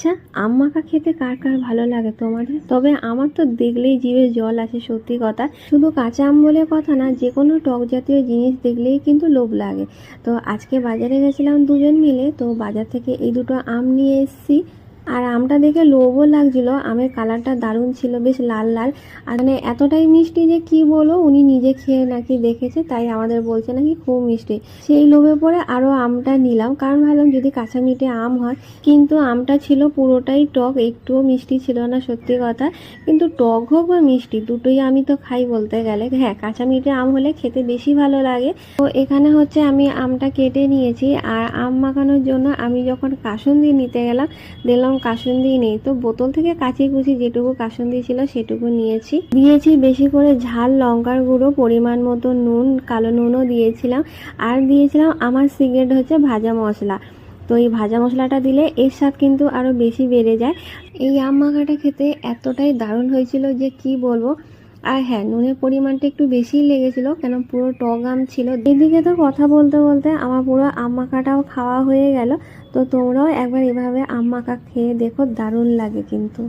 আচ্ছা, আম মাখা খেতে কার কার ভালো লাগে তোমাদের? তবে আমার তো দেখলেই জিভে জল আসে, সত্যি কথা। শুধু কাঁচা আম বলে কথা না, যে কোনো টক জাতীয় জিনিস দেখলেই কিন্তু লোভ লাগে। তো আজকে বাজারে গেছিলাম দুজন মিলে, তো বাজার থেকে এই দুটো আম নিয়ে এসেছি। আর আমটা দেখে লোভও লাগছিল, আমের কালারটা দারুণ ছিল, বেশ লাল লাল। আর মানে এতটাই মিষ্টি যে কি বলবো, উনি নিজে খেয়ে নাকি দেখেছে, তাই আমাদের বলছে নাকি খুব মিষ্টি। সেই লোভে পড়ে আরও আমটা নিলাম, কারণ ভাবলাম যদি কাঁচা মিঠে আম হয়। কিন্তু আমটা ছিল পুরোটাই টক, একটুও মিষ্টি ছিল না, সত্যি কথা। কিন্তু টক হোক বা মিষ্টি, দুটোই আমি তো খাই বলতে গেলে। হ্যাঁ, কাঁচা মিঠে আম হলে খেতে বেশি ভালো লাগে। তো এখানে হচ্ছে আমি আমটা কেটে নিয়েছি, আর আম মাখানোর জন্য আমি যখন কাসুন্দি নিতে গেলাম, দেখলাম কাসুন্দি নেই। তো বোতল থেকে কাচি কুচি যেটুকু কাসুন্দি ছিল সেটুকু দিয়েছি বেশি করে ঝাল লঙ্কার গুঁড়ো, পরিমাণ মতো নুন, কালো নুনও দিয়েছিলাম। আর দিয়েছিলাম আমার সিক্রেট হচ্ছে ভাজা মশলা। তো এই ভাজা মশলাটা দিলে এর স্বাদ কিন্তু আরও বেশি বেড়ে যায়। এই আম মাখাটা খেতে এতটাই দারুণ হয়েছিল যে কি বলবো। আর হ্যাঁ, নুনের পরিমাণটা একটু বেশিই লেগেছিল, কেন পুরো টক আম ছিল। এদিকে তো কথা বলতে বলতে আমার পুরো আম মাখাটাও খাওয়া হয়ে গেল। তো তোমরাও একবার এভাবে আম মাখা খেয়ে দেখো, দারুণ লাগে কিন্তু।